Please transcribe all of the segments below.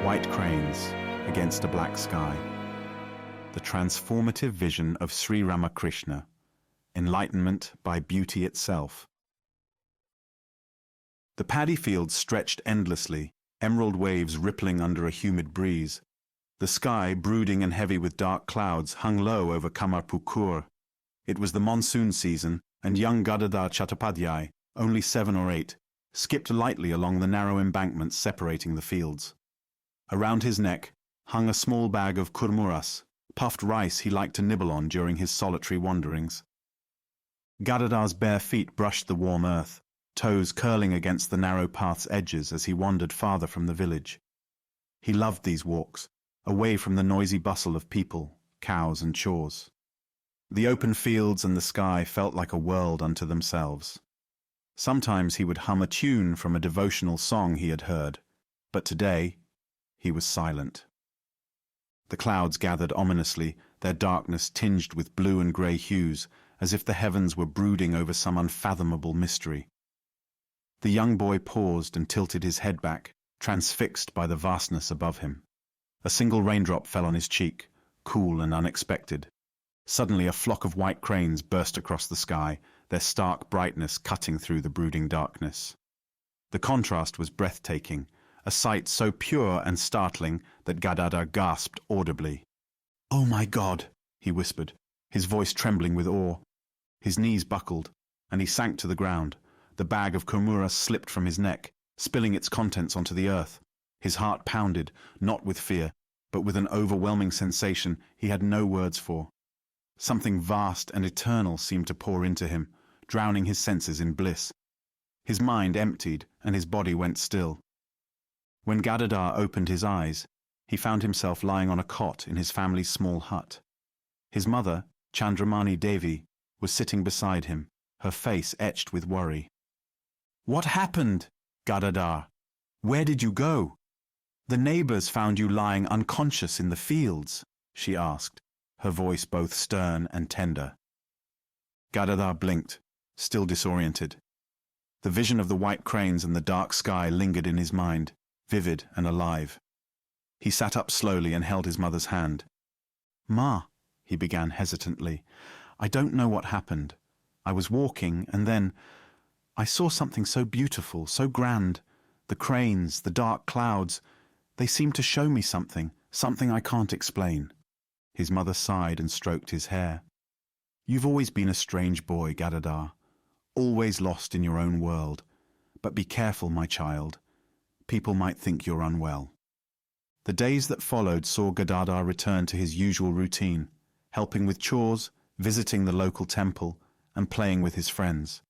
white cranes against a black sky. The transformative vision of Sri Ramakrishna, enlightenment by beauty itself. The paddy fields stretched endlessly, emerald waves rippling under a humid breeze. The sky, brooding and heavy with dark clouds, hung low over Kamarpukur. It was the monsoon season, and young Gadadhar Chattopadhyay, only 7 or 8, skipped lightly along the narrow embankments separating the fields. Around his neck hung a small bag of kurmuras, puffed rice he liked to nibble on during his solitary wanderings. Gadadhar's bare feet brushed the warm earth, toes curling against the narrow path's edges as he wandered farther from the village. He loved these walks, away from the noisy bustle of people, cows and chores. The open fields and the sky felt like a world unto themselves. Sometimes he would hum a tune from a devotional song he had heard, but today he was silent. The clouds gathered ominously, their darkness tinged with blue and grey hues, as if the heavens were brooding over some unfathomable mystery. The young boy paused and tilted his head back, transfixed by the vastness above him. A single raindrop fell on his cheek, cool and unexpected. Suddenly a flock of white cranes burst across the sky, their stark brightness cutting through the brooding darkness. The contrast was breathtaking, a sight so pure and startling that Gadadhar gasped audibly. "Oh my God!" he whispered, his voice trembling with awe. His knees buckled, and he sank to the ground. The bag of kurmuras slipped from his neck, spilling its contents onto the earth. His heart pounded, not with fear, but with an overwhelming sensation he had no words for. Something vast and eternal seemed to pour into him, drowning his senses in bliss. His mind emptied, and his body went still. When Gadadhar opened his eyes, he found himself lying on a cot in his family's small hut. His mother, Chandramani Devi, was sitting beside him, her face etched with worry. "What happened, Gadadhar? Where did you go? The neighbors found you lying unconscious in the fields," she asked, her voice both stern and tender. Gadadhar blinked, still disoriented. The vision of the white cranes and the dark sky lingered in his mind, vivid and alive. He sat up slowly and held his mother's hand. "Ma," he began hesitantly, "I don't know what happened. I was walking, and then I saw something so beautiful, so grand. The cranes, the dark clouds, they seemed to show me something I can't explain." His mother sighed and stroked his hair. "You've always been a strange boy, Gadadhar, always lost in your own world. But be careful, my child. People might think you're unwell." The days that followed saw Gadadhar return to his usual routine, helping with chores, visiting the local temple, and playing with his friends.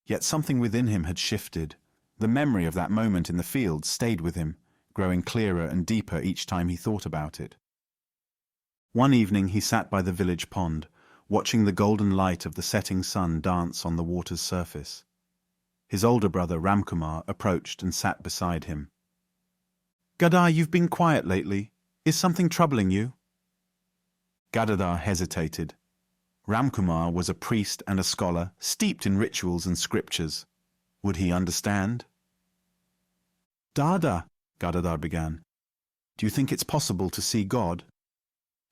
Yet something within him had shifted. The memory of that moment in the fields stayed with him, growing clearer and deeper each time he thought about it. One evening he sat by the village pond, watching the golden light of the setting sun dance on the water's surface. His older brother Ramkumar approached and sat beside him. "Gadadhar, you've been quiet lately. Is something troubling you?" Gadadhar hesitated. Ramkumar was a priest and a scholar, steeped in rituals and scriptures. Would he understand? "Dada," Gadadhar began, "do you think it's possible to see God?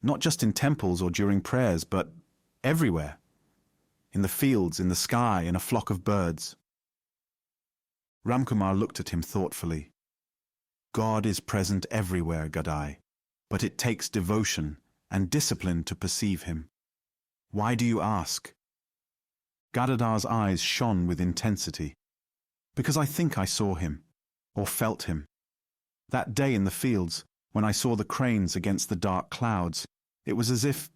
Not just in temples or during prayers, but everywhere. In the fields, in the sky, in a flock of birds." Ramkumar looked at him thoughtfully. "God is present everywhere, Gadai, but it takes devotion and discipline to perceive him. Why do you ask?" Gadadhar's eyes shone with intensity. "Because I think I saw him, or felt him. That day in the fields, when I saw the cranes against the dark clouds, it was as if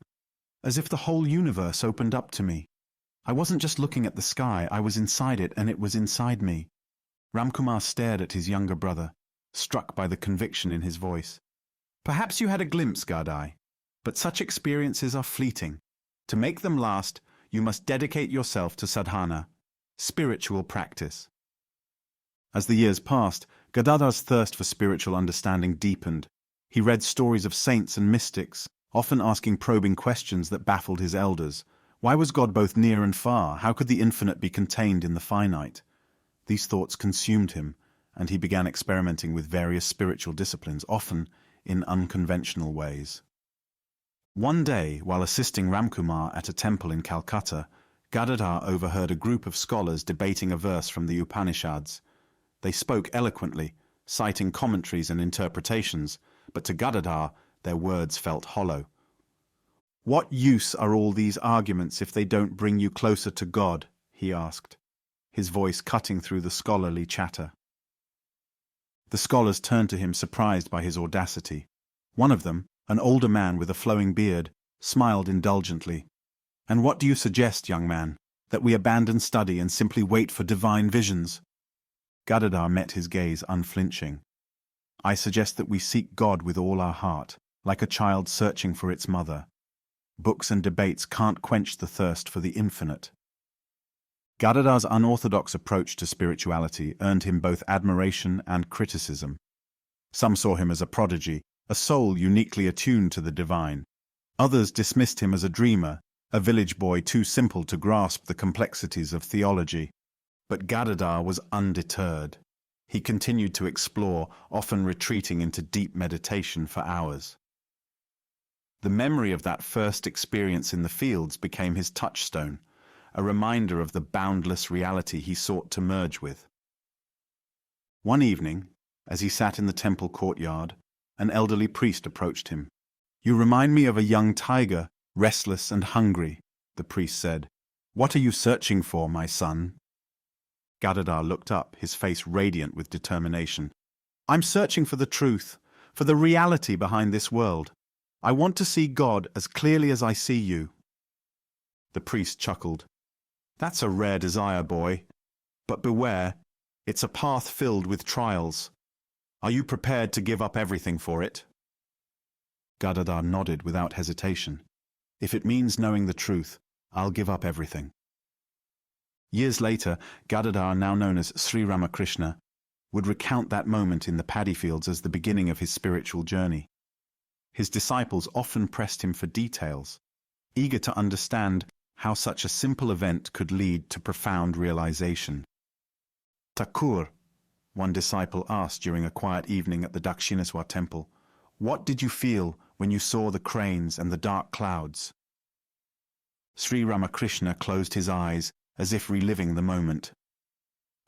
the whole universe opened up to me. I wasn't just looking at the sky, I was inside it, and it was inside me." Ramkumar stared at his younger brother, struck by the conviction in his voice. "Perhaps you had a glimpse, Gadai, but such experiences are fleeting. To make them last, you must dedicate yourself to sadhana, spiritual practice." As the years passed, Gadadhar's thirst for spiritual understanding deepened. He read stories of saints and mystics, often asking probing questions that baffled his elders. Why was God both near and far? How could the infinite be contained in the finite? These thoughts consumed him, and he began experimenting with various spiritual disciplines, often in unconventional ways. One day, while assisting Ramkumar at a temple in Calcutta, Gadadhar overheard a group of scholars debating a verse from the Upanishads. They spoke eloquently, citing commentaries and interpretations, but to Gadadhar, their words felt hollow. "What use are all these arguments if they don't bring you closer to God?" he asked, his voice cutting through the scholarly chatter. The scholars turned to him, surprised by his audacity. One of them, an older man with a flowing beard, smiled indulgently. "And what do you suggest, young man? That we abandon study and simply wait for divine visions?" Gadadhar met his gaze unflinching. "I suggest that we seek God with all our heart, like a child searching for its mother. Books and debates can't quench the thirst for the infinite." Gadadhar's unorthodox approach to spirituality earned him both admiration and criticism. Some saw him as a prodigy, a soul uniquely attuned to the divine. Others dismissed him as a dreamer, a village boy too simple to grasp the complexities of theology. But Gadadhar was undeterred. He continued to explore, often retreating into deep meditation for hours. The memory of that first experience in the fields became his touchstone, a reminder of the boundless reality he sought to merge with. One evening, as he sat in the temple courtyard, an elderly priest approached him. "You remind me of a young tiger, restless and hungry," the priest said. "What are you searching for, my son?" Gadadhar looked up, his face radiant with determination. "I'm searching for the truth, for the reality behind this world. I want to see God as clearly as I see you." The priest chuckled. "That's a rare desire, boy. But beware, it's a path filled with trials. Are you prepared to give up everything for it?" Gadadhar nodded without hesitation. "If it means knowing the truth, I'll give up everything." Years later, Gadadhar, now known as Sri Ramakrishna, would recount that moment in the paddy fields as the beginning of his spiritual journey. His disciples often pressed him for details, eager to understand how such a simple event could lead to profound realization. "Thakur," one disciple asked during a quiet evening at the Dakshineswar temple, "what did you feel when you saw the cranes and the dark clouds?" Sri Ramakrishna closed his eyes as if reliving the moment.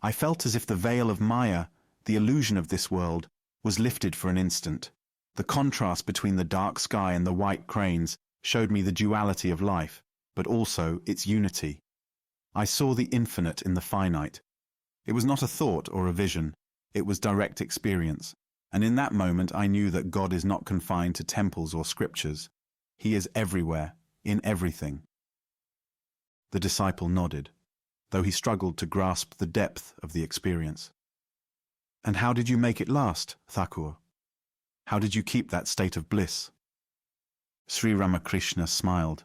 "I felt as if the veil of Maya, the illusion of this world, was lifted for an instant. The contrast between the dark sky and the white cranes showed me the duality of life, but also its unity. I saw the infinite in the finite. It was not a thought or a vision, it was direct experience, and in that moment I knew that God is not confined to temples or scriptures. He is everywhere, in everything." The disciple nodded, though he struggled to grasp the depth of the experience. "And how did you make it last, Thakur? How did you keep that state of bliss?" Sri Ramakrishna smiled.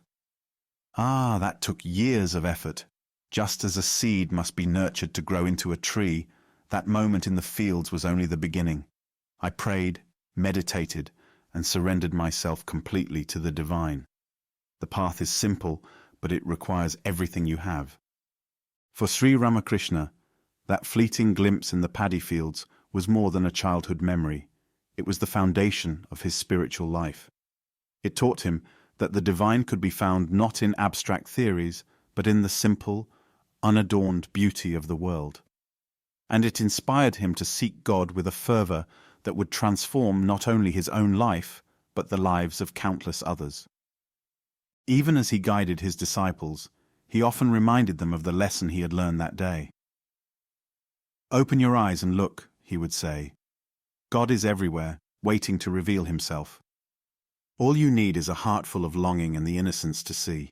That took years of effort. Just as a seed must be nurtured to grow into a tree, that moment in the fields was only the beginning. I prayed, meditated, and surrendered myself completely to the divine. The path is simple, but it requires everything you have." For Sri Ramakrishna, that fleeting glimpse in the paddy fields was more than a childhood memory. It was the foundation of his spiritual life. It taught him that the divine could be found not in abstract theories, but in the simple, unadorned beauty of the world. And it inspired him to seek God with a fervor that would transform not only his own life, but the lives of countless others. Even as he guided his disciples, he often reminded them of the lesson he had learned that day. "Open your eyes and look," he would say. "God is everywhere, waiting to reveal himself. All you need is a heart full of longing and the innocence to see."